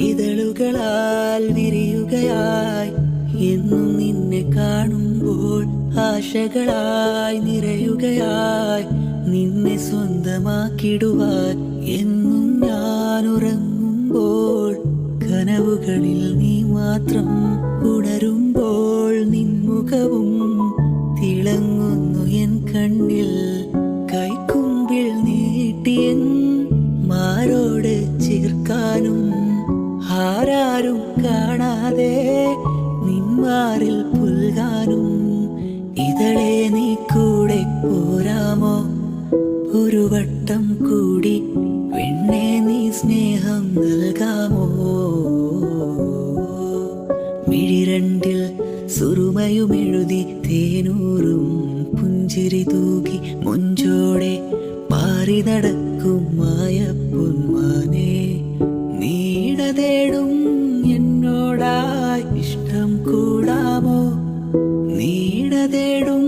ഇതളുകളാൽ വിരിയുകയായി എന്നും നിന്നെ കാണുമ്പോൾ ആശകളായി നിറയുകയായി നിന്നെ സ്വന്തമാക്കിടുവാൻ എന്നും ഞാൻ ഉറങ്ങുമ്പോൾ കനവുകളിൽ നീ മാത്രം ഉണരുമ്പോൾ നിൻമുഖവും തിളങ്ങുന്നു എൻ കണ്ണിൽ കൈക്കുമ്പിൽ നീട്ടിയൻ മാരോട് ചേർക്കാനും ആരാരും കാണാതെ നിന്മാറിൽ പുൽകാനും ഇതളെ നീ കൂടെ പോരാമോ ഒരു വട്ടം കൂടി പെണ്ണെ നീ സ്നേഹം നൽകാമോ മിഴിരണ്ടിൽ സുറുമയുമെഴുതി തേനൂറും പുഞ്ചിരി തൂകി മുഞ്ചോടെ പാറി നടക്കും മായ പൊന്മാനെ നീട തേടും എന്നോടായി ഇഷ്ടം കൂടാമോ നീട തേടും